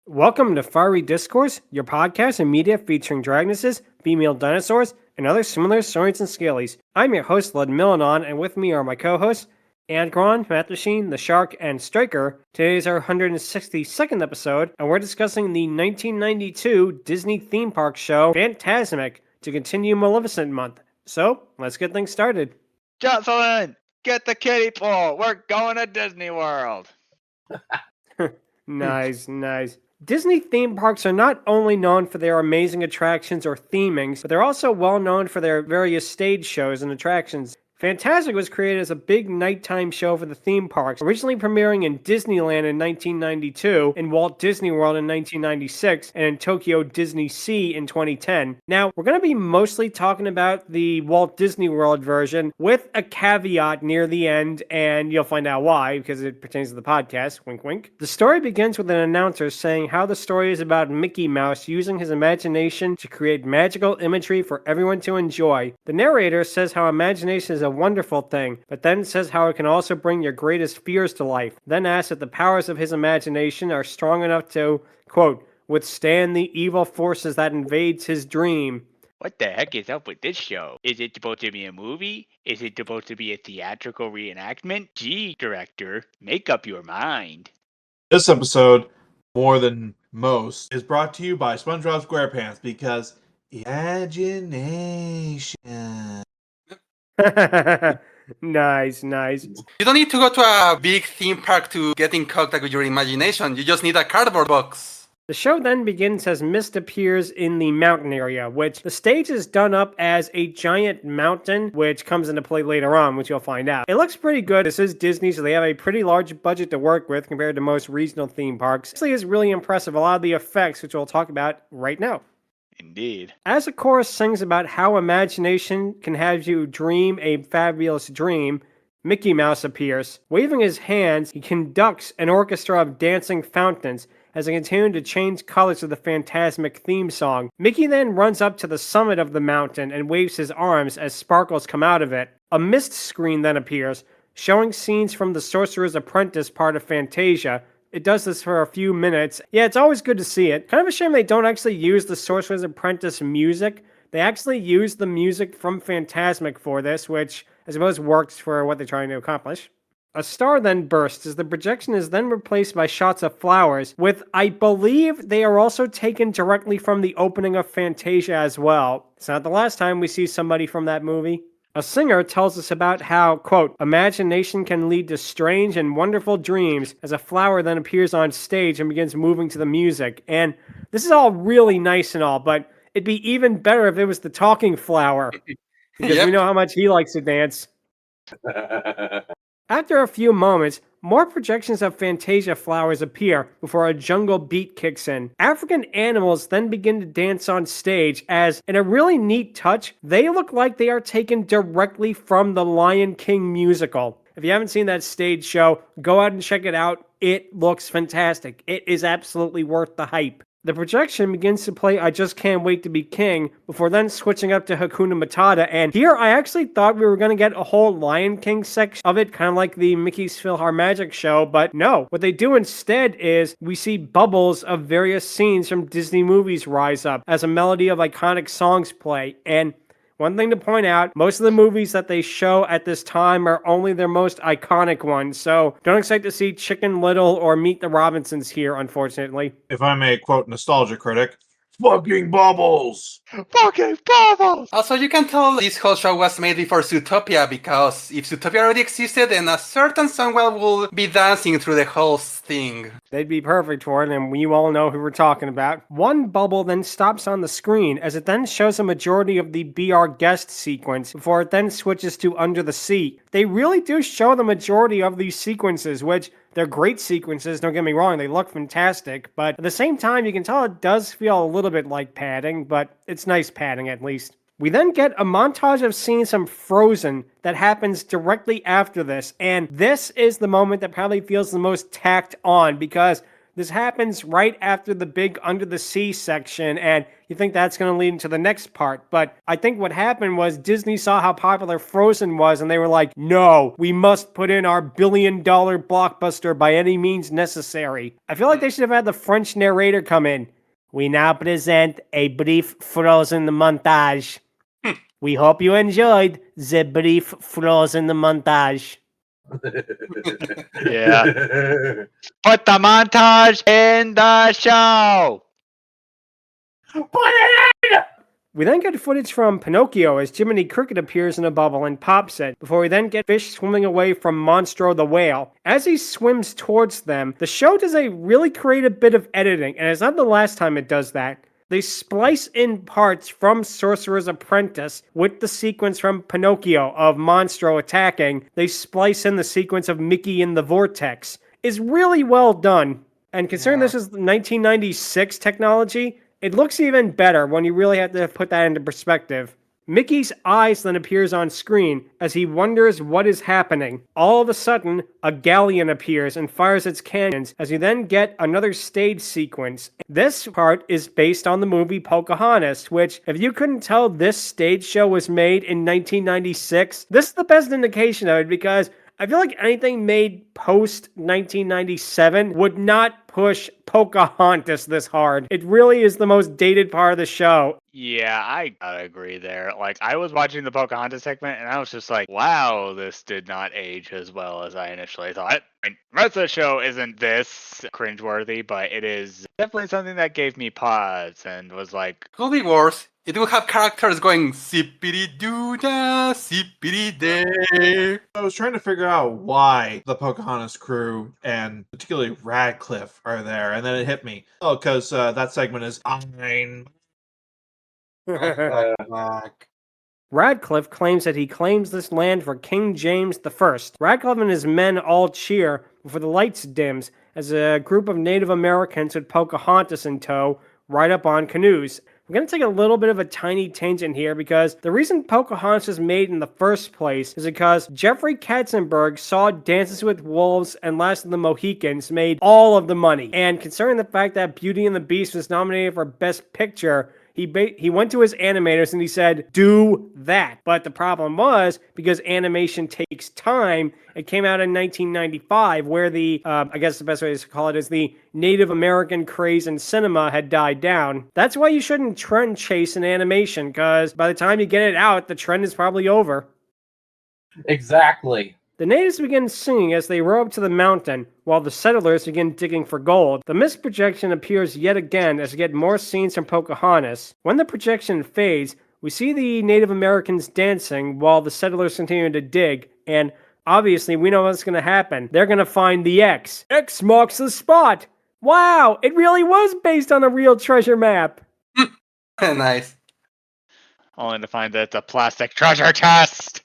Welcome to Fiery Discourse, your podcast and media featuring dragonesses, female dinosaurs, and other similar saurians and scalies. I'm your host, Ludmillanon, and with me are my co-hosts, Angron, Mathmachine, the Shark, and Stryker. Today is our 162nd episode, and we're discussing the 1992 Disney theme park show, Fantasmic, to continue Maleficent Month. So, let's get things started. Jocelyn, get the kiddie pool. We're going to Disney World. Nice. Disney theme parks are not only known for their amazing attractions or themings, but they're also well known for their various stage shows and attractions. Fantasmic was created as a big nighttime show for the theme parks, originally premiering in Disneyland in 1992, in Walt Disney World in 1996, and in Tokyo Disney Sea in 2010. Now, we're going to be mostly talking about the Walt Disney World version with a caveat near the end, and you'll find out why, because it pertains to the podcast, wink wink. The story begins with an announcer saying how the story is about Mickey Mouse using his imagination to create magical imagery for everyone to enjoy. The narrator says how imagination is a wonderful thing, but then says how it can also bring your greatest fears to life. Then asks if the powers of his imagination are strong enough to, quote, withstand the evil forces that invades his dream. What the heck is up with this show? Is it supposed to be a movie? Is it supposed to be a theatrical reenactment? Gee, director, make up your mind. This episode, more than most, is brought to you by SpongeBob SquarePants because imagination. Nice. You don't need to go to a big theme park to get in contact with your imagination. You just need a cardboard box. The show then begins as Mist appears in the mountain area, which the stage is done up as a giant mountain, which comes into play later on, which you'll find out. It looks pretty good. This is Disney, so they have a pretty large budget to work with compared to most regional theme parks. Actually, it's really impressive. A lot of the effects, which we'll talk about right now. Indeed. As the chorus sings about how imagination can have you dream a fabulous dream, Mickey Mouse appears. Waving his hands, he conducts an orchestra of dancing fountains as they continue to change colors to the Fantasmic theme song. Mickey then runs up to the summit of the mountain and waves his arms as sparkles come out of it. A mist screen then appears, showing scenes from the Sorcerer's Apprentice part of Fantasia. It does this for a few minutes. Yeah, it's always good to see it. Kind of a shame they don't actually use the Sorcerer's Apprentice music. They actually use the music from Fantasmic for this, which I suppose works for what they're trying to accomplish. A star then bursts as the projection is then replaced by shots of flowers, with, I believe, they are also taken directly from the opening of Fantasia as well. It's not the last time we see somebody from that movie. A singer tells us about how, quote, imagination can lead to strange and wonderful dreams as a flower then appears on stage and begins moving to the music. And this is all really nice and all, but it'd be even better if it was the talking flower. Because we know how much he likes to dance. After a few moments, more projections of Fantasia flowers appear before a jungle beat kicks in. African animals then begin to dance on stage as, in a really neat touch, they look like they are taken directly from the Lion King musical. If you haven't seen that stage show, go out and check it out. It looks fantastic. It is absolutely worth the hype. The projection begins to play I Just Can't Wait to Be King, before then switching up to Hakuna Matata, and here I actually thought we were going to get a whole Lion King section of it, kind of like the Mickey's PhilharMagic show, but no. What they do instead is we see bubbles of various scenes from Disney movies rise up as a melody of iconic songs play, and one thing to point out, most of the movies that they show at this time are only their most iconic ones, so don't expect to see Chicken Little or Meet the Robinsons here, unfortunately. If I may quote nostalgia critic, fucking bubbles! Fucking bubbles! Also, you can tell this whole show was made before Zootopia, because if Zootopia already existed, then a certain songwell will be dancing through the whole thing. They'd be perfect for it, and you all know who we're talking about. One bubble then stops on the screen, as it then shows a majority of the Be Our Guest sequence, before it then switches to Under the Sea. They really do show the majority of these sequences, which they're great sequences, don't get me wrong, they look fantastic, but at the same time, you can tell it does feel a little bit like padding, but it's nice padding at least. We then get a montage of scenes from Frozen that happens directly after this, and this is the moment that probably feels the most tacked on, because This happens right after the big Under the Sea section, and you think that's going to lead into the next part. But I think what happened was Disney saw how popular Frozen was, and they were like, no, we must put in our billion-dollar blockbuster by any means necessary. I feel like they should have had the French narrator come in. We now present a brief Frozen montage. We hope you enjoyed the brief Frozen montage. Yeah. Put the montage in the show! We then get footage from Pinocchio as Jiminy Cricket appears in a bubble and pops it, before we then get fish swimming away from Monstro the whale. As he swims towards them, the show does a really creative bit of editing, and it's not the last time it does that. They splice in parts from Sorcerer's Apprentice with the sequence from Pinocchio of Monstro attacking. They splice in the sequence of Mickey in the Vortex. It's really well done. And considering this is 1996 technology, it looks even better when you really have to put that into perspective. Mickey's eyes then appears on screen as he wonders what is happening. All of a sudden, a galleon appears and fires its cannons as you then get another stage sequence. This part is based on the movie Pocahontas, which, if you couldn't tell this stage show was made in 1996, this is the best indication of it because I feel like anything made post 1997 would not push Pocahontas this hard. It really is the most dated part of the show. Yeah, I gotta agree there. Like, I was watching the Pocahontas segment, and I was just like, wow, this did not age as well as I initially thought. I mean, the rest of the show isn't this cringeworthy, but it is definitely something that gave me pause and was like, Could be worse. It will have characters going sippity-doo-dah, sippity-day. I was trying to figure out why the Pocahontas crew and particularly Radcliffe are there, and then it hit me. Oh, because that segment is I'm. Radcliffe claims that he claims this land for King James I. Radcliffe and his men all cheer before the lights dims as a group of Native Americans with Pocahontas in tow ride up on canoes. I'm going to take a little bit of a tiny tangent here because the reason Pocahontas was made in the first place is because Jeffrey Katzenberg saw Dances with Wolves and Last of the Mohicans made all of the money. And considering the fact that Beauty and the Beast was nominated for Best Picture, he went to his animators and he said, do that. But the problem was, because animation takes time, it came out in 1995 where the, I guess the best way to call it is the Native American craze in cinema had died down. That's why you shouldn't trend chase in animation, because by the time you get it out, the trend is probably over. Exactly. The natives begin singing as they row up to the mountain, while the settlers begin digging for gold. The mist projection appears yet again as we get more scenes from Pocahontas. When the projection fades, we see the Native Americans dancing while the settlers continue to dig, and obviously we know what's going to happen. They're going to find the X. X marks the spot! Wow, it really was based on a real treasure map! Nice. only to find that it's a plastic treasure chest!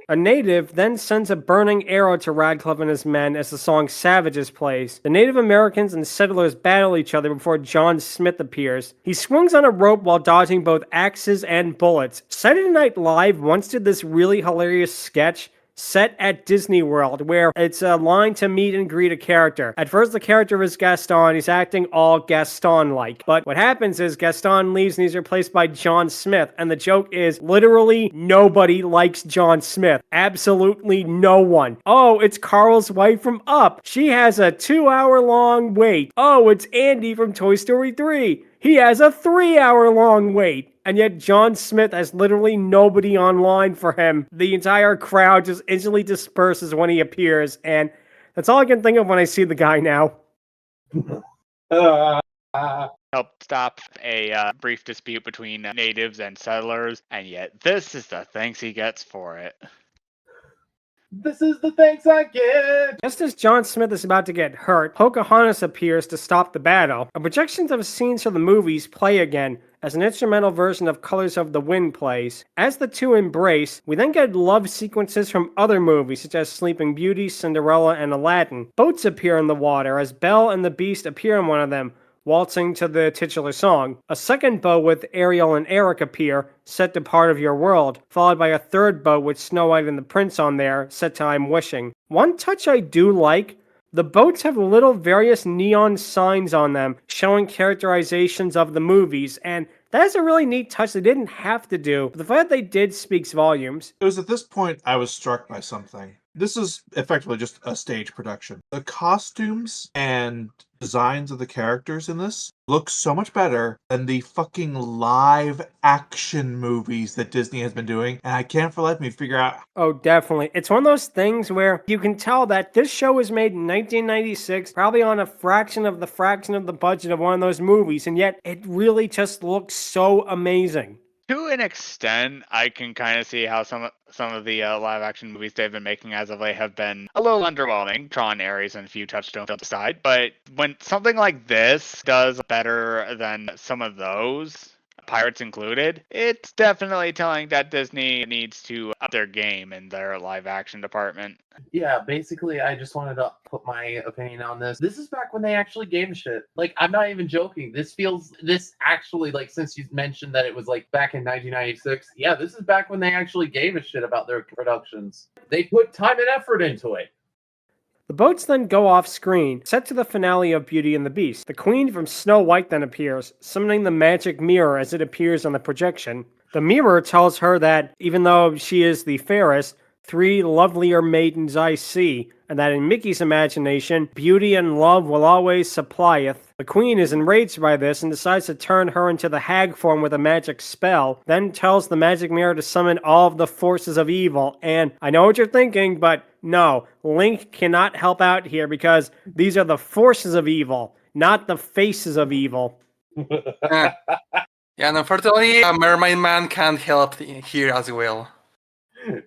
A native then sends a burning arrow to Radcliffe and his men as the song Savages plays. The Native Americans and settlers battle each other before John Smith appears. He swings on a rope while dodging both axes and bullets. Saturday Night Live once did this really hilarious sketch set at Disney World, where it's a line to meet and greet a character. At first, the character is Gaston. He's acting all Gaston-like. But what happens is Gaston leaves and he's replaced by John Smith. And the joke is literally nobody likes John Smith. Absolutely no one. Oh, it's Carl's wife from Up. She has a 2-hour-long wait. Oh, it's Andy from Toy Story 3. He has a 3-hour-long wait. And yet John Smith has literally nobody online for him. The entire crowd just instantly disperses when he appears, and that's all I can think of when I see the guy now. Helped stop a brief dispute between natives and settlers, and yet this is the thanks he gets for it. This is the thanks I get. Just as John Smith is about to get hurt, Pocahontas appears to stop the battle. A projection of scenes from the movies play again, as an instrumental version of Colors of the Wind plays. As the two embrace, we then get love sequences from other movies such as Sleeping Beauty, Cinderella, and Aladdin. Boats appear in the water as Belle and the Beast appear in one of them, waltzing to the titular song. A second boat with Ariel and Eric appear, set to Part of Your World, followed by a third boat with Snow White and the Prince on there, set to I'm Wishing. One touch I do like, The boats have little various neon signs on them showing characterizations of the movies, and that is a really neat touch they didn't have to do, but the fact that they did speaks volumes. It was at this point I was struck by something. This is effectively just a stage production. The costumes and designs of the characters in this look so much better than the fucking live action movies that Disney has been doing, and I can't for the life of me figure out. Oh, definitely. It's one of those things where you can tell that this show was made in 1996, probably on a fraction of the budget of one of those movies, and yet it really just looks so amazing. To an extent, I can kind of see how some of the live action movies they've been making as of late have been a little underwhelming, Tron, Ares, and a few Touchstone films aside. But when something like this does better than some of those, Pirates included, it's definitely telling that Disney needs to up their game in their live action department. Yeah, basically, I just wanted to put my opinion on this. This is back when they actually gave a shit. Like, I'm not even joking. This actually, like, since you mentioned that it was, like, back in 1996, yeah, this is back when they actually gave a shit about their productions. They put time and effort into it. The boats then go off screen, set to the finale of Beauty and the Beast. The queen from Snow White then appears, summoning the magic mirror as it appears on the projection. The mirror tells her that, even though she is the fairest, 3 lovelier maidens I see, and that in Mickey's imagination, beauty and love will always supplieth. The queen is enraged by this and decides to turn her into the hag form with a magic spell, then tells the magic mirror to summon all of the forces of evil, and I know what you're thinking, but no, Link cannot help out here because these are the forces of evil, not the faces of evil. Yeah, and unfortunately, a Mermaid Man can't help here as well.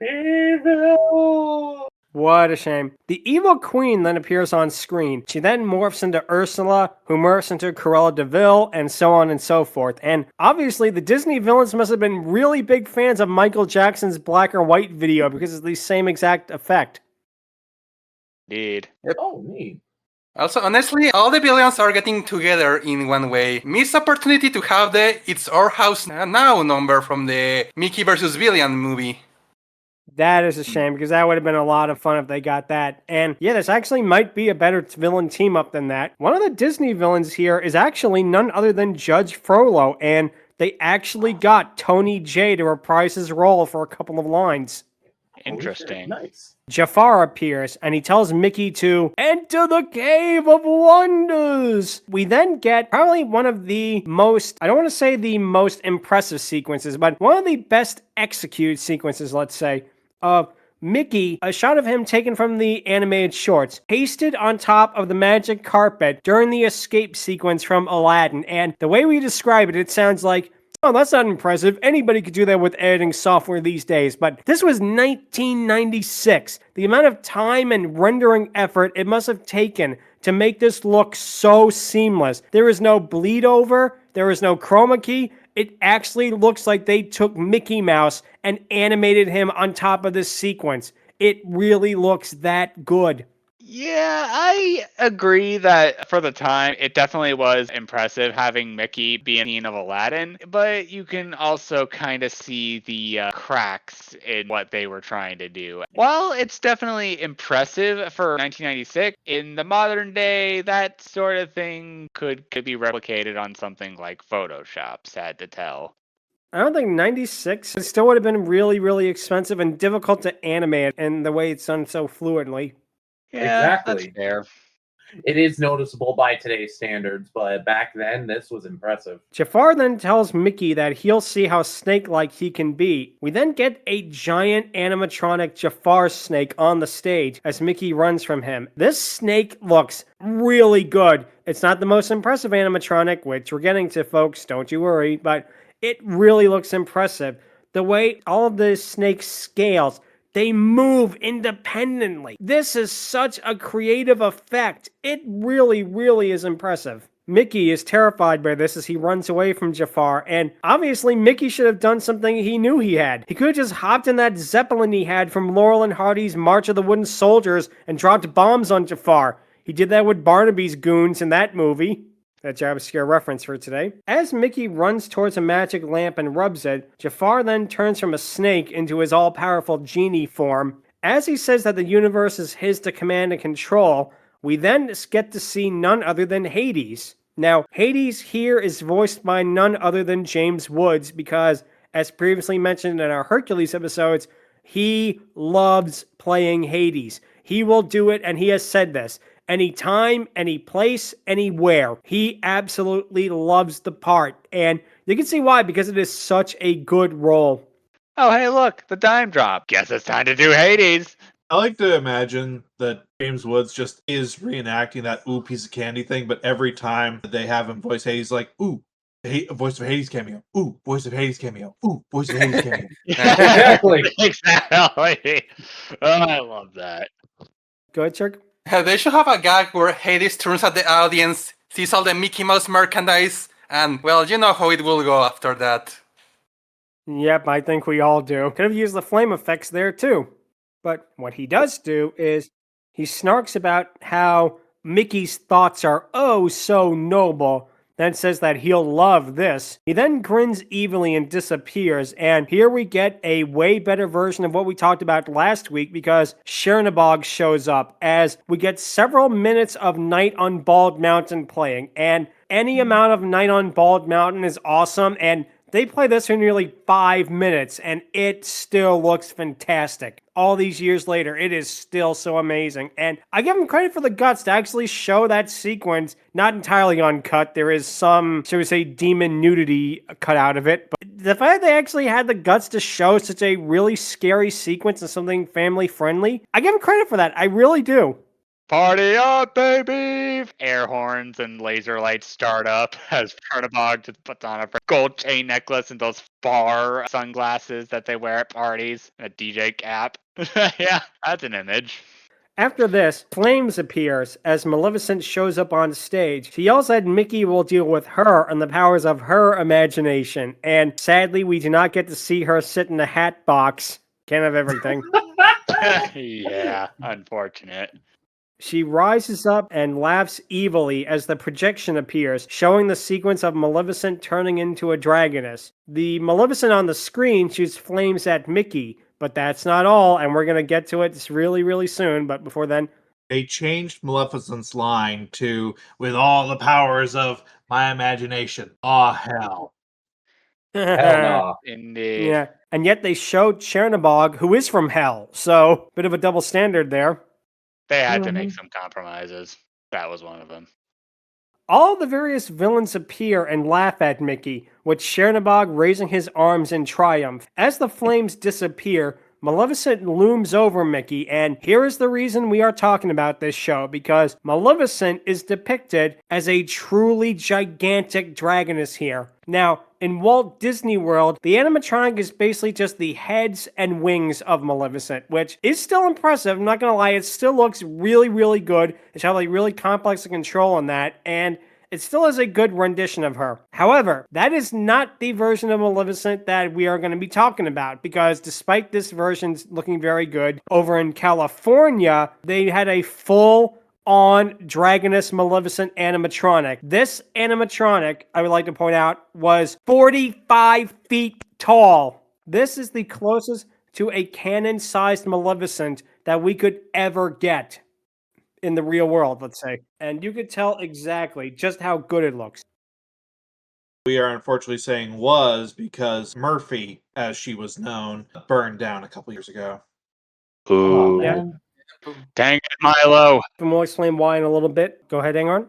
Evil! What a shame. The evil queen then appears on screen. She then morphs into Ursula, who morphs into Cruella de Vil, and so on and so forth. And obviously, the Disney villains must have been really big fans of Michael Jackson's black or white video because it's the same exact effect. Indeed. Oh, neat. Also, honestly, all the villains are getting together in one way. Missed opportunity to have the It's Our House Now number from the Mickey vs. Villain movie. That is a shame, because that would have been a lot of fun if they got that. And yeah, this actually might be a better villain team-up than that. One of the Disney villains here is actually none other than Judge Frollo, and they actually got Tony Jay to reprise his role for a couple of lines. Interesting. Nice. Jafar appears, and he tells Mickey to enter the Cave of Wonders. We then get probably one of the most, I don't want to say the most impressive sequences, but one of the best executed sequences, let's say, of Mickey, a shot of him taken from the animated shorts, pasted on top of the magic carpet during the escape sequence from Aladdin. And the way we describe it, it sounds like, oh, that's not impressive. Anybody could do that with editing software these days. But this was 1996. The amount of time and rendering effort it must have taken to make this look so seamless. There is no bleed over. There is no chroma key. It actually looks like they took Mickey Mouse and animated him on top of this sequence. It really looks that good. Yeah, I agree that for the time, it definitely was impressive having Mickey be an Ian of Aladdin, but you can also kind of see the cracks in what they were trying to do. While it's definitely impressive for 1996, in the modern day, that sort of thing could be replicated on something like Photoshop, sad to tell. I don't think 96, it still would have been really, really expensive and difficult to animate in the way it's done so fluidly. Yeah, Exactly. that's fair. It is noticeable by today's standards, but back then, this was impressive. Jafar then tells Mickey that he'll see how snake-like he can be. We then get a giant animatronic Jafar snake on the stage as Mickey runs from him. This snake looks really good. It's not the most impressive animatronic, which we're getting to, folks, don't you worry, but it really looks impressive. The way all of the snake scales, they move independently. This is such a creative effect. It really, really is impressive. Mickey is terrified by this as he runs away from Jafar, and obviously Mickey should have done something he knew he had. He could have just hopped in that Zeppelin he had from Laurel and Hardy's March of the Wooden Soldiers and dropped bombs on Jafar. He did that with Barnaby's goons in that movie. That's your obscure reference for today. As Mickey runs towards a magic lamp and rubs it, Jafar then turns from a snake into his all-powerful genie form. As he says that the universe is his to command and control, we then get to see none other than Hades. Now, Hades here is voiced by none other than James Woods because, as previously mentioned in our Hercules episodes, he loves playing Hades. He will do it, and he has said this. Anytime, any place, anywhere. He absolutely loves the part. And you can see why, because it is such a good role. Oh, hey, look, the dime drop. Guess it's time to do Hades. I like to imagine that James Woods just is reenacting that ooh piece of candy thing, but every time that they have him voice Hades, like, ooh, voice of Hades cameo. Ooh, voice of Hades cameo. Ooh, voice of Hades cameo. Exactly. Exactly. Oh, I love that. Go ahead, Chuck. They should have a gag where Hades turns at the audience, sees all the Mickey Mouse merchandise, and, well, you know how it will go after that. Yep, I think we all do. Could have used the flame effects there too. But what he does do is he snarks about how Mickey's thoughts are oh so noble, then says that he'll love this. He then grins evilly and disappears, and here we get a way better version of what we talked about last week because Chernabog shows up as we get several minutes of Night on Bald Mountain playing, and any amount of Night on Bald Mountain is awesome, and they play this for nearly 5 minutes, and it still looks fantastic. All these years later, it is still so amazing. And I give them credit for the guts to actually show that sequence, not entirely uncut. There is some, shall we say, demon nudity cut out of it. But the fact they actually had the guts to show such a really scary sequence and something family-friendly, I give them credit for that. I really do. Party up, baby! Air horns and laser lights start up as Chernabog just puts on a gold chain necklace and those bar sunglasses that they wear at parties, and a DJ cap. Yeah, that's an image. After this, Flames appears as Maleficent shows up on stage. She yells that Mickey will deal with her and the powers of her imagination, and sadly we do not get to see her sit in a hat box. Can't have everything. Yeah, unfortunate. She rises up and laughs evilly as the projection appears, showing the sequence of Maleficent turning into a dragoness. The Maleficent on the screen shoots flames at Mickey, but that's not all, and we're going to get to it really, really soon, but before then... They changed Maleficent's line to, with all the powers of my imagination. Aw, hell. Hell no. Indeed. Yeah, and yet they showed Chernabog, who is from hell, so bit of a double standard there. They had to make some compromises. That was one of them. All the various villains appear and laugh at Mickey, with Chernabog raising his arms in triumph. As the flames disappear, Maleficent looms over Mickey, and here is the reason we are talking about this show, because Maleficent is depicted as a truly gigantic dragoness here. Now, in Walt Disney World, the animatronic is basically just the heads and wings of Maleficent, which is still impressive, I'm not gonna lie, it still looks really, really good. It's probably really complex to control on that, and it still is a good rendition of her. However, that is not the version of Maleficent that we are going to be talking about, because despite this version looking very good, over in California, they had a full-on Dragoness Maleficent animatronic. This animatronic, I would like to point out, was 45 feet tall. This is the closest to a canon-sized Maleficent that we could ever get in the real world, let's say. And you could tell exactly just how good it looks. We are unfortunately saying was because Murphy, as she was known, burned down a couple years ago. Oh, Ooh. man. Dang it, Milo. And we'll explain why in a little bit. Go ahead, Angron.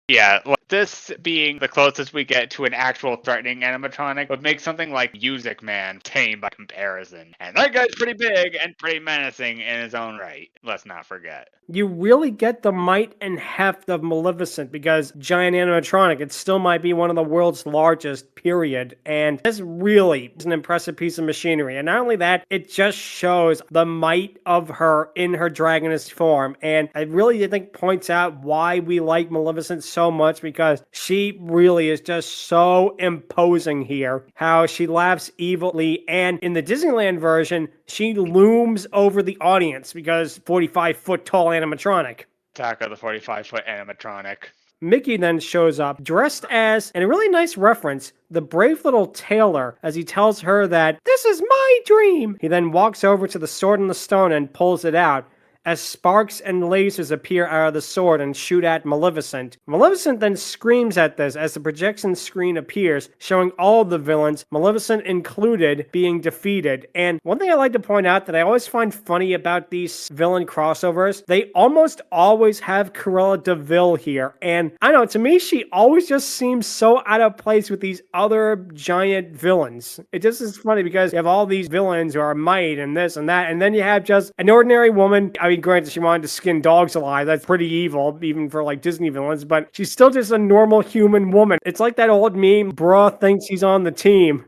Yeah, like this being the closest we get to an actual threatening animatronic would make something like Music Man tame by comparison. And that guy's pretty big and pretty menacing in his own right. Let's not forget. You really get the might and heft of Maleficent because giant animatronic, it still might be one of the world's largest, period. And this really is an impressive piece of machinery. And not only that, it just shows the might of her in her dragoness form. And I really think points out why we like Maleficent so much, because she really is just so imposing here. How she laughs evilly, and in the Disneyland version, she looms over the audience because 45-foot tall animatronic. Attack of the 45-foot animatronic. Mickey then shows up dressed as, and a really nice reference, the brave little tailor, as he tells her that this is my dream. He then walks over to the sword and the stone and pulls it out. as sparks and lasers appear out of the sword and shoot at Maleficent. Maleficent then screams at this as the projection screen appears, showing all the villains, Maleficent included, being defeated. And one thing I like to point out that I always find funny about these villain crossovers, they almost always have Cruella de Vil here. And I don't know, to me, she always just seems so out of place with these other giant villains. It just is funny because you have all these villains who are might and this and that, and then you have just an ordinary woman. I mean, granted, she wanted to skin dogs alive. That's pretty evil, even for like Disney villains, but she's still just a normal human woman. It's like that old meme, bruh thinks he's on the team.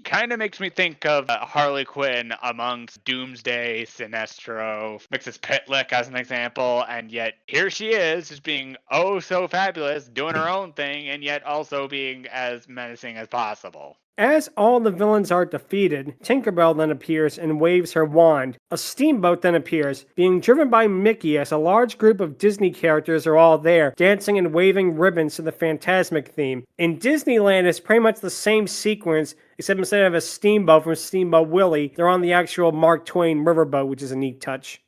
Kind of makes me think of Harley Quinn amongst Doomsday, Sinestro, Mixes Pitlick as an example, and yet here she is, just being oh so fabulous, doing her own thing, and yet also being as menacing as possible. As all the villains are defeated, Tinkerbell then appears and waves her wand. A steamboat then appears, being driven by Mickey as a large group of Disney characters are all there, dancing and waving ribbons to the Fantasmic theme. In Disneyland, it's pretty much the same sequence, except instead of a steamboat from Steamboat Willie, they're on the actual Mark Twain riverboat, which is a neat touch.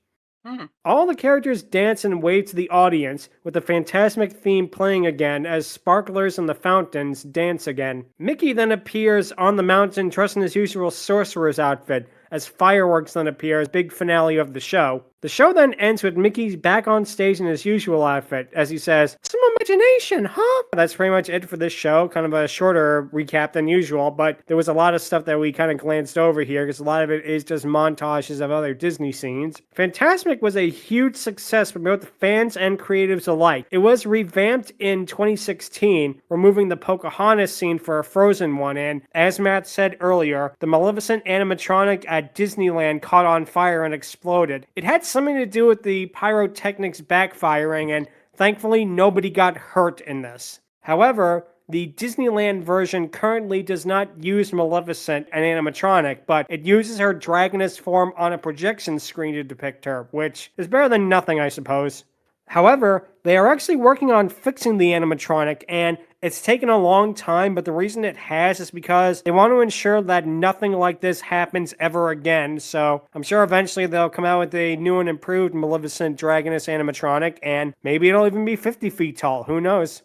All the characters dance and wave to the audience, with the Fantasmic theme playing again as sparklers and the fountains dance again. Mickey then appears on the mountain dressed in his usual sorcerer's outfit, as fireworks then appear as big finale of the show. The show then ends with Mickey back on stage in his usual outfit, as he says, "Some imagination, huh?" That's pretty much it for this show, kind of a shorter recap than usual, but there was a lot of stuff that we kind of glanced over here, because a lot of it is just montages of other Disney scenes. Fantasmic was a huge success for both fans and creatives alike. It was revamped in 2016, removing the Pocahontas scene for a Frozen one, and as Matt said earlier, the Maleficent animatronic at Disneyland caught on fire and exploded. It had something to do with the pyrotechnics backfiring, and thankfully nobody got hurt in this. However, the Disneyland version currently does not use Maleficent, an animatronic, but it uses her dragoness form on a projection screen to depict her, which is better than nothing, I suppose. However, they are actually working on fixing the animatronic, and it's taken a long time, but the reason it has is because they want to ensure that nothing like this happens ever again, so I'm sure eventually they'll come out with a new and improved Maleficent Dragoness animatronic, and maybe it'll even be 50 feet tall, who knows?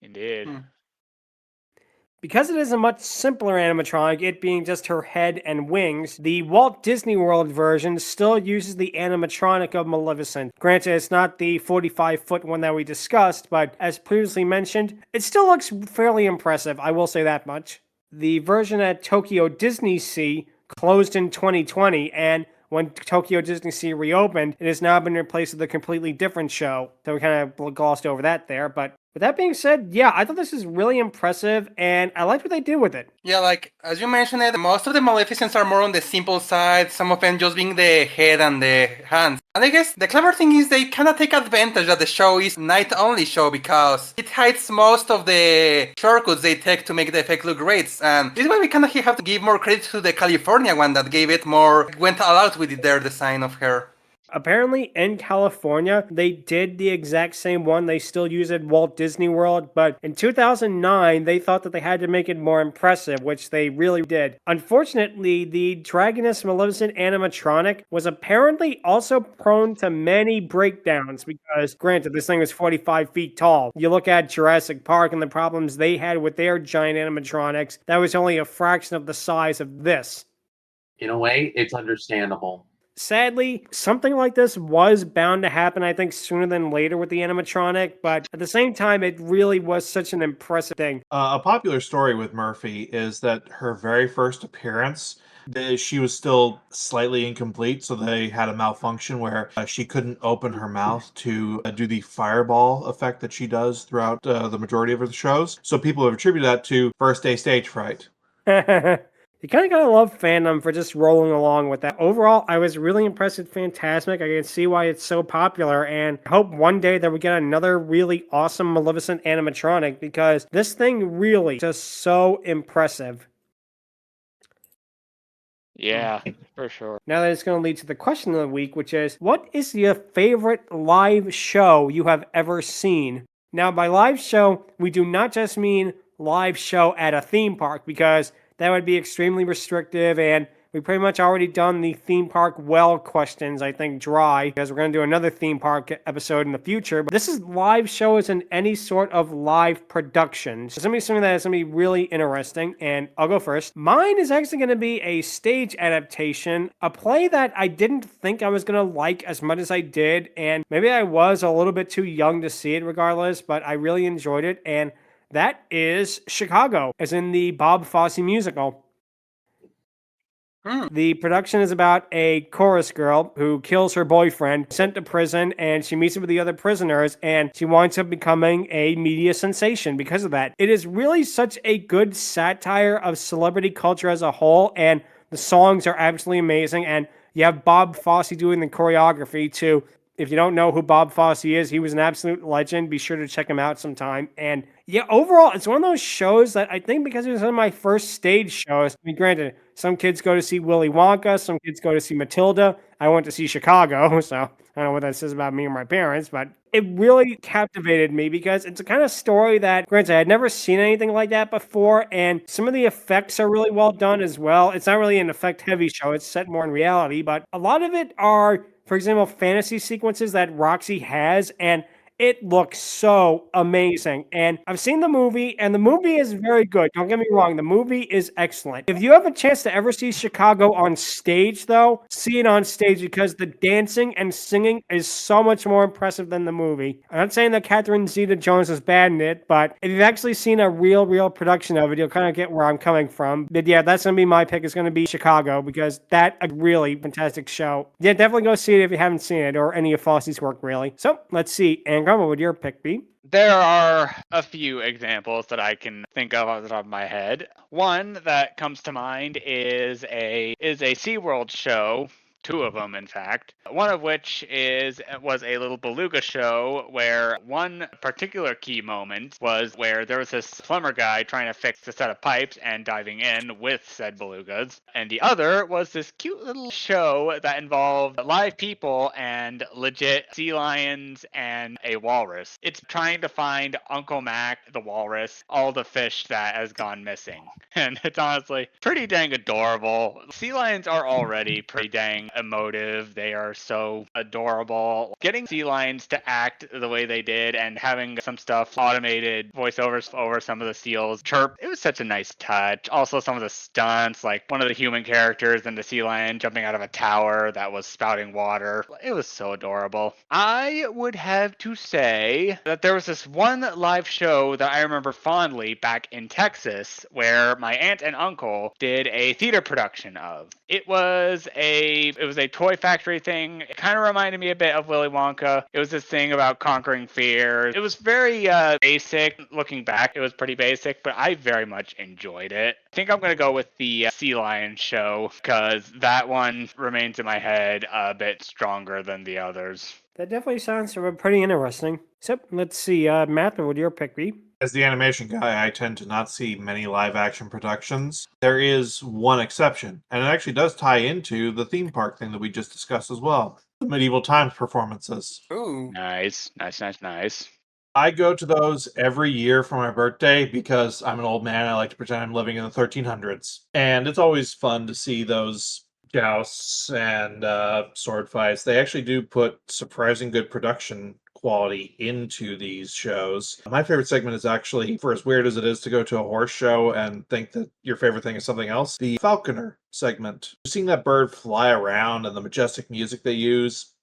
Indeed. Because it is a much simpler animatronic, it being just her head and wings, the Walt Disney World version still uses the animatronic of Maleficent. Granted, it's not the 45-foot one that we discussed, but as previously mentioned, it still looks fairly impressive, I will say that much. The version at Tokyo Disney Sea closed in 2020, and when Tokyo Disney Sea reopened, it has now been replaced with a completely different show. So we kind of glossed over that there, but with that being said, yeah, I thought this is really impressive, and I liked what they did with it. Yeah, like, as you mentioned, most of the Maleficents are more on the simple side, some of them just being the head and the hands. And I guess the clever thing is they kind of take advantage that the show is night-only show because it hides most of the shortcuts they take to make the effect look great. And this is why we kind of have to give more credit to the California one that gave it more, went all out with their design of her. Apparently in California, they did the exact same one they still use at Walt Disney World, but in 2009, they thought that they had to make it more impressive, which they really did. Unfortunately, the Dragoness Maleficent animatronic was apparently also prone to many breakdowns because, granted, this thing was 45 feet tall. You look at Jurassic Park and the problems they had with their giant animatronics, that was only a fraction of the size of this. In a way, it's understandable. Sadly, something like this was bound to happen, I think, sooner than later with the animatronic, but at the same time, it really was such an impressive thing. A popular story with Murphy is that her very first appearance, she was still slightly incomplete, so they had a malfunction where she couldn't open her mouth to do the fireball effect that she does throughout the majority of her shows. So people have attributed that to first day stage fright. You kind of gotta love fandom for just rolling along with that. Overall, I was really impressed with Fantasmic. I can see why it's so popular, and I hope one day that we get another really awesome Maleficent animatronic, because this thing really just so impressive. Yeah, for sure. Now that it's going to lead to the question of the week, which is, what is your favorite live show you have ever seen? Now, by live show, we do not just mean live show at a theme park, because that would be extremely restrictive, and we pretty much already done the theme park well questions, I think, dry, because we're going to do another theme park episode in the future. But this is live shows in any sort of live production. So it's going to be something that is going to be really interesting, and I'll go first. Mine is actually going to be a stage adaptation, a play that I didn't think I was going to like as much as I did, and maybe I was a little bit too young to see it regardless, but I really enjoyed it, and that is Chicago, as in the Bob Fosse musical. The production is about a chorus girl who kills her boyfriend, sent to prison, and she meets up with the other prisoners, and she winds up becoming a media sensation because of that. It is really such a good satire of celebrity culture as a whole, and the songs are absolutely amazing, and you have Bob Fosse doing the choreography too. If you don't know who Bob Fosse is, he was an absolute legend. Be sure to check him out sometime. And yeah, overall, it's one of those shows that I think because it was one of my first stage shows, I mean, granted, some kids go to see Willy Wonka, some kids go to see Matilda. I went to see Chicago, so I don't know what that says about me and my parents, but it really captivated me because it's a kind of story that, granted, I had never seen anything like that before, and some of the effects are really well done as well. It's not really an effect-heavy show. It's set more in reality, but a lot of it are, for example, fantasy sequences that Roxy has, and it looks so amazing. And I've seen the movie, and the movie is very good. Don't get me wrong, the movie is excellent. If you have a chance to ever see Chicago on stage, though, see it on stage because the dancing and singing is so much more impressive than the movie. I'm not saying that Catherine Zeta-Jones is bad in it, but if you've actually seen a real production of it, you'll kind of get where I'm coming from. But yeah, that's going to be my pick. It's going to be Chicago because that's a really fantastic show. Yeah, definitely go see it if you haven't seen it, or any of Fosse's work, really. So, let's see. Angron, what would your pick be? There are a few examples that I can think of off the top of my head. One that comes to mind is a SeaWorld show. Two of them, in fact. One of which was a little beluga show where one particular key moment was where there was this plumber guy trying to fix a set of pipes and diving in with said belugas. And the other was this cute little show that involved live people and legit sea lions and a walrus. It's trying to find Uncle Mac, the walrus, all the fish that has gone missing. And it's honestly pretty dang adorable. Sea lions are already pretty dang emotive. They are so adorable. Getting sea lions to act the way they did and having some stuff automated voiceovers over some of the seals chirp, it was such a nice touch. Also some of the stunts, like one of the human characters and the sea lion jumping out of a tower that was spouting water. It was so adorable. I would have to say that there was this one live show that I remember fondly back in Texas where my aunt and uncle did a theater production of. It was a toy factory thing. It kind of reminded me a bit of Willy Wonka. It was this thing about conquering fear. It was very basic. Looking back, it was pretty basic, but I very much enjoyed it. I think I'm going to go with the Sea Lion show because that one remains in my head a bit stronger than the others. That definitely sounds pretty interesting. So, let's see. Matt, what would your pick be? As the animation guy, I tend to not see many live-action productions. There is one exception, and it actually does tie into the theme park thing that we just discussed as well. The medieval times performances. Ooh. Nice. I go to those every year for my birthday because I'm an old man. I like to pretend I'm living in the 1300s. And it's always fun to see those jousts and sword fights. They actually do put surprising good production quality into these shows. My favorite segment is actually, for as weird as it is to go to a horse show and think that your favorite thing is something else, the falconer segment. Seeing that bird fly around and the majestic music they use,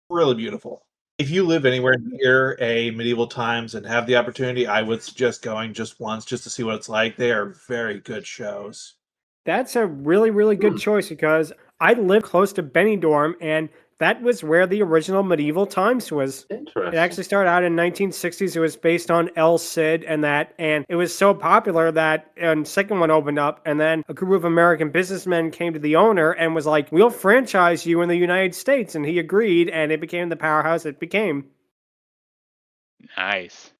really beautiful. If you live anywhere near a medieval times and have the opportunity, I would suggest going just once just to see what it's like. They are very good shows. That's a really good choice because I live close to Benidorm, and that was where the original medieval times was. Interesting. It actually started out in 1960s. It was based on El Cid and it was so popular that a second one opened up, and then a group of American businessmen came to the owner and was like, "We'll franchise you in the United States," and he agreed, and it became the powerhouse it became. Nice.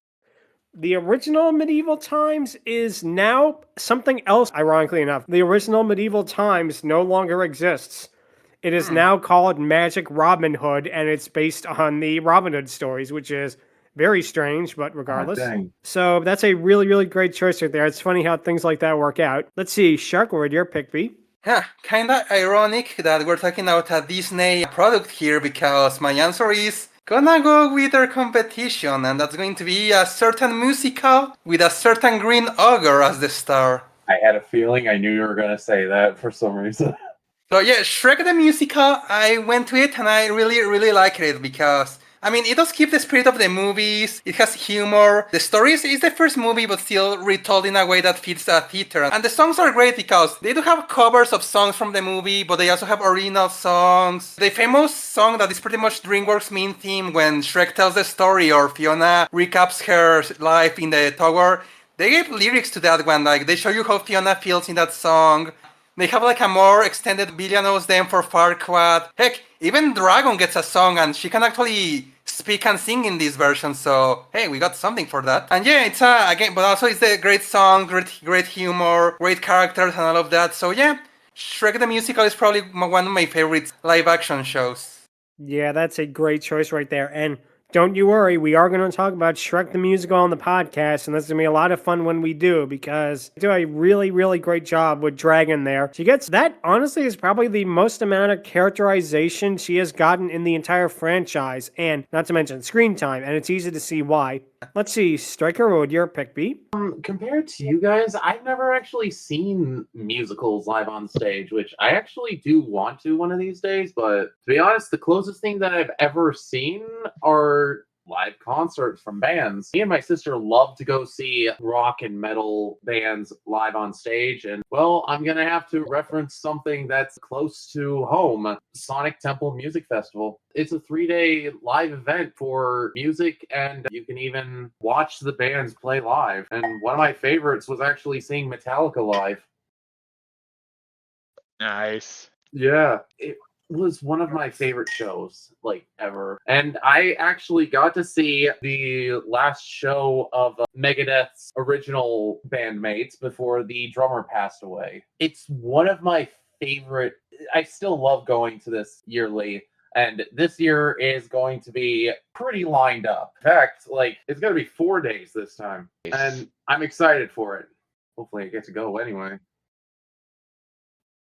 The original Medieval Times is now something else, ironically enough. The original Medieval Times no longer exists. It is now called Magic Robin Hood, and it's based on the Robin Hood stories, which is very strange, but regardless. dang. So that's a really great choice right there. It's funny how things like that work out. Let's see, Shark, what would your pick be? Yeah, kinda ironic that we're talking about a Disney product here because my answer is gonna go with their competition, and that's going to be a certain musical with a certain green ogre as the star. I had a feeling I knew you were gonna say that for some reason. So yeah, Shrek the Musical, I went to it and I really, really liked it because, I mean, it does keep the spirit of the movies, it has humor, the story is the first movie but still retold in a way that fits a theater. And the songs are great because they do have covers of songs from the movie, but they also have original songs. The famous song that is pretty much DreamWorks' main theme when Shrek tells the story or Fiona recaps her life in the tower, they gave lyrics to that one, like they show you how Fiona feels in that song. They have like a more extended Villanos than for Farquaad. Heck, even Dragon gets a song and she can actually speak and sing in this version, so hey, we got something for that. And yeah, it's again, but also it's a great song, great humor, great characters and all of that. So yeah, Shrek the Musical is probably one of my favorite live action shows. Yeah, that's a great choice right there. And don't you worry, we are going to talk about Shrek the Musical on the podcast, and that's going to be a lot of fun when we do, because they do a really, really great job with Dragon there. She gets, that honestly is probably the most amount of characterization she has gotten in the entire franchise, and not to mention screen time, and it's easy to see why. Let's see, Stryker, what would your pick be? Compared to you guys, I've never actually seen musicals live on stage, which I actually do want to one of these days, but to be honest, the closest thing that I've ever seen are live concerts from bands. Me and my sister love to go see rock and metal bands live on stage, and well, I'm gonna have to reference something that's close to home, Sonic Temple Music Festival. It's a 3-day live event for music, and you can even watch the bands play live. And one of my favorites was actually seeing Metallica live. Nice. Yeah, it was one of my favorite shows, like, ever. And I actually got to see the last show of Megadeth's original bandmates before the drummer passed away. It's one of my favorite. I still love going to this yearly. And this year is going to be pretty lined up. In fact, like, it's going to be 4 days this time. And I'm excited for it. Hopefully I get to go anyway.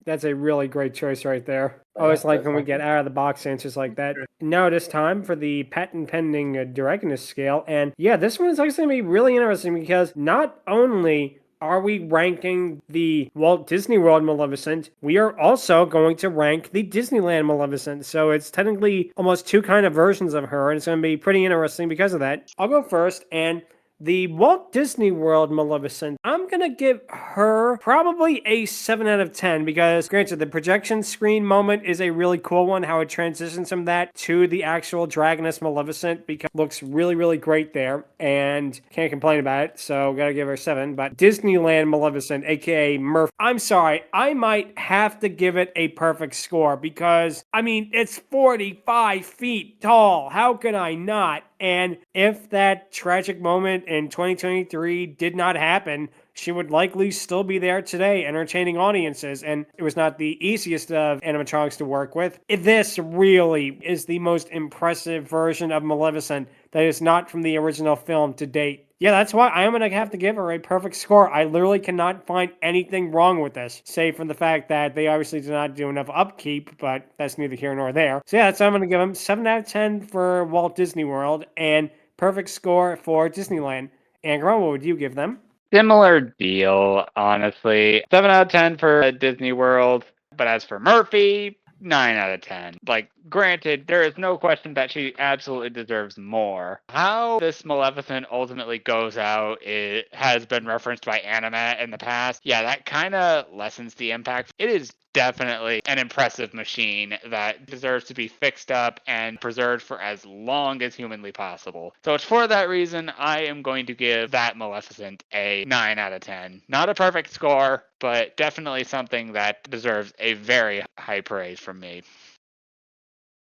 That's a really great choice right there. Always like when we get out of the box answers like that. Now it is time for the patent pending Dragoness Scale. And yeah, this one is actually going to be really interesting because not only are we ranking the Walt Disney World Maleficent, we are also going to rank the Disneyland Maleficent. So it's technically almost two kind of versions of her, and it's going to be pretty interesting because of that. I'll go first, and the Walt Disney World Maleficent, I'm going to give her probably a 7 out of 10 because, granted, the projection screen moment is a really cool one, how it transitions from that to the actual Dragoness Maleficent, because it looks really, really great there, and can't complain about it, so got to give her 7. But Disneyland Maleficent, aka Murph, I'm sorry, I might have to give it a perfect score because, I mean, it's 45 feet tall. How can I not? And if that tragic moment in 2023 did not happen, she would likely still be there today entertaining audiences, and it was not the easiest of animatronics to work with. This really is the most impressive version of Maleficent that is not from the original film to date. Yeah, that's why I'm going to have to give her a perfect score. I literally cannot find anything wrong with this, save from the fact that they obviously did not do enough upkeep, but that's neither here nor there. So yeah, that's why I'm going to give them 7 out of 10 for Walt Disney World and perfect score for Disneyland. Angron, what would you give them? Similar deal, honestly. 7 out of 10 for Disney World. But as for Murphy, 9 out of 10. Like, granted, there is no question that she absolutely deserves more. How this Maleficent ultimately goes out, it has been referenced by anime in the past. Yeah, that kind of lessens the impact. It is definitely an impressive machine that deserves to be fixed up and preserved for as long as humanly possible. So it's for that reason I am going to give that Maleficent a 9 out of 10. Not a perfect score, but definitely something that deserves a very high praise from me.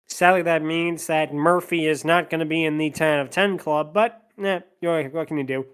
Sadly, that means that Murphy is not going to be in the 10 out of 10 club, but what can you do?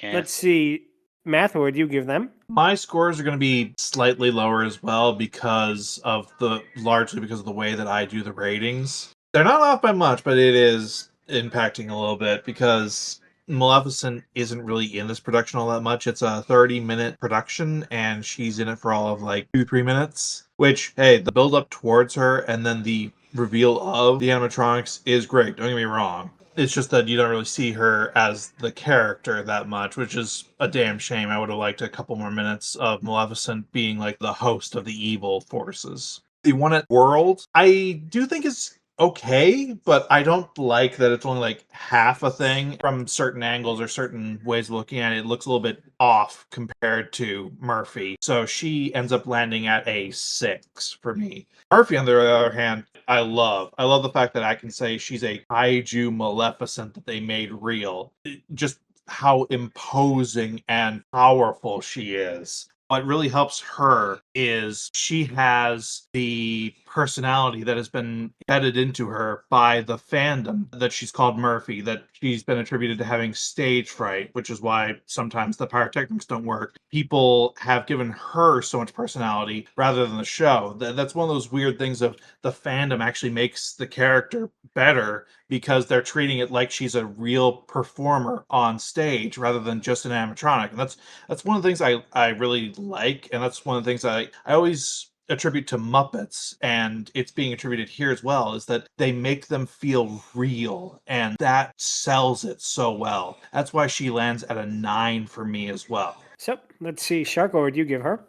Yeah. Let's see. Math, what would you give them? My scores are going to be slightly lower as well largely because of the way that I do the ratings. They're not off by much, but it is impacting a little bit because Maleficent isn't really in this production all that much. It's a 30-minute production, and she's in it for all of like 2-3 minutes. Which, hey, the build up towards her and then the reveal of the animatronics is great. Don't get me wrong. It's just that you don't really see her as the character that much, which is a damn shame. I would have liked a couple more minutes of Maleficent being like the host of the evil forces. The one at World, I do think is okay, but I don't like that it's only like half a thing. From certain angles or certain ways of looking at it, it looks a little bit off compared to Murphy. So she ends up landing at a 6 for me. Murphy, on the other hand, I love. I love the fact that I can say she's a kaiju Maleficent that they made real. Just how imposing and powerful she is. What really helps her is she has the personality that has been embedded into her by the fandom that she's called Murphy, that she's been attributed to having stage fright, which is why sometimes the pyrotechnics don't work. People have given her so much personality rather than the show. That's one of those weird things of the fandom actually makes the character better because they're treating it like she's a real performer on stage rather than just an animatronic. And that's one of the things I really like, and that's one of the things I always attribute to Muppets, and it's being attributed here as well, is that they make them feel real, and that sells it so well. That's why she lands at a 9 for me as well. So let's see, Shark, what would you give her?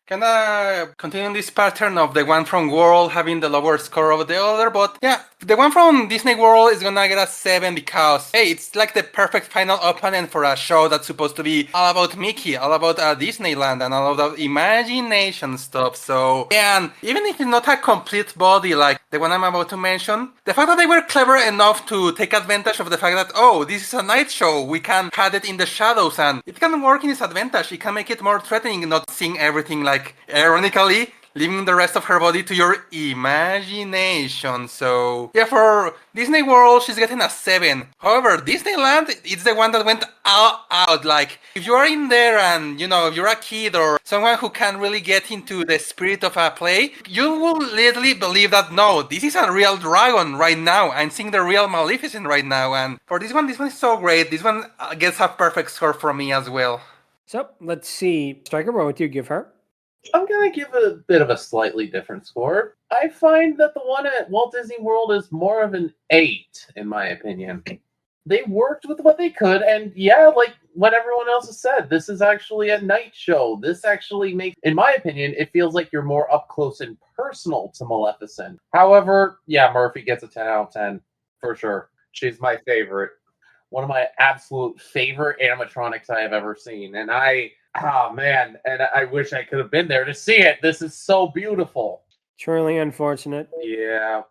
Kinda continuing this pattern of the one from World having the lower score of the other, but yeah, the one from Disney World is gonna get a 7 because, hey, it's like the perfect final opening for a show that's supposed to be all about Mickey, all about Disneyland, and all of that imagination stuff. So, yeah, and even if it's not a complete body like the one I'm about to mention, the fact that they were clever enough to take advantage of the fact that, oh, this is a night show, we can hide it in the shadows, and it can work in its advantage. It can make it more threatening, not seeing everything like, ironically, leaving the rest of her body to your imagination. So, yeah, for Disney World, she's getting a 7. However, Disneyland, it's the one that went all out. Like, if you are in there and, if you're a kid or someone who can really get into the spirit of a play, you will literally believe that, no, this is a real dragon right now. I'm seeing the real Maleficent right now. And for this one is so great. This one gets a perfect score from me as well. So let's see, Stryker, what would you give her? I'm going to give it a bit of a slightly different score. I find that the one at Walt Disney World is more of an 8, in my opinion. They worked with what they could, and yeah, like what everyone else has said, this is actually a night show. This actually makes, in my opinion, it feels like you're more up close and personal to Maleficent. However, yeah, Murphy gets a 10 out of 10, for sure. She's my favorite. One of my absolute favorite animatronics I have ever seen, and oh man, and I wish I could have been there to see it. This is so beautiful. Truly unfortunate. Yeah.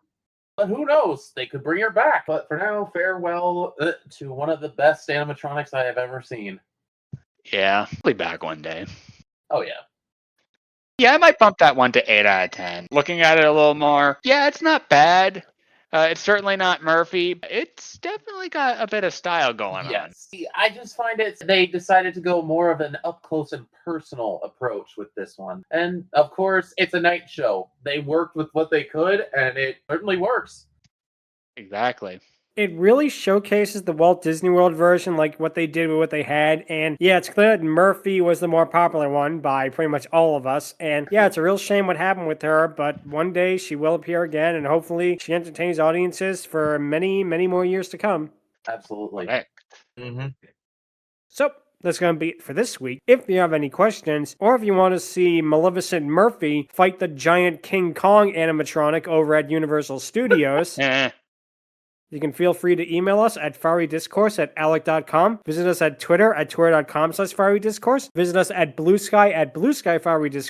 But who knows? They could bring her back. But for now, farewell to one of the best animatronics I have ever seen. Yeah, I'll be back one day. Oh, yeah. Yeah, I might bump that one to 8 out of 10. Looking at it a little more, yeah, it's not bad. It's certainly not Murphy. It's definitely got a bit of style going on. Yes. I just find they decided to go more of an up close and personal approach with this one. And of course, it's a night show. They worked with what they could, and it certainly works. Exactly. It really showcases the Walt Disney World version, like what they did with what they had. And yeah, it's clear that Murphy was the more popular one by pretty much all of us. And yeah, it's a real shame what happened with her, but one day she will appear again, and hopefully she entertains audiences for many, many more years to come. Absolutely. Right. Mm-hmm. So that's going to be it for this week. If you have any questions, or if you want to see Maleficent Murphy fight the giant King Kong animatronic over at Universal Studios, you can feel free to email us at fierydiscourse@alec.com. Visit us at Twitter at twitter.com/fierydiscourse. Visit us at Blue Sky at Fiery Be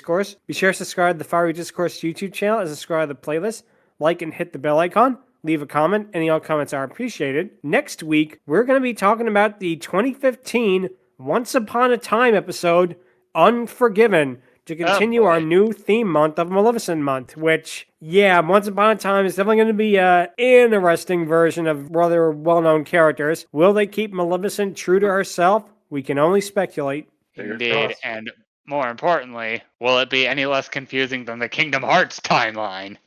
sure to subscribe to the Fiery Discourse YouTube channel and subscribe to the playlist. Like and hit the bell icon. Leave a comment. Any all comments are appreciated. Next week, we're going to be talking about the 2015 Once Upon a Time episode, Unforgiven, to continue our new theme month of Maleficent Month, which, yeah, Once Upon a Time is definitely going to be an interesting version of rather well-known characters. Will they keep Maleficent true to herself? We can only speculate. Indeed, and more importantly, will it be any less confusing than the Kingdom Hearts timeline?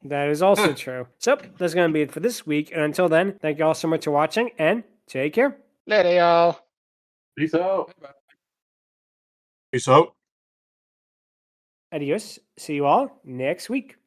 That is also true. So that's going to be it for this week. And until then, thank you all so much for watching and take care. Later, y'all. Peace out. Peace out. Adios. See you all next week.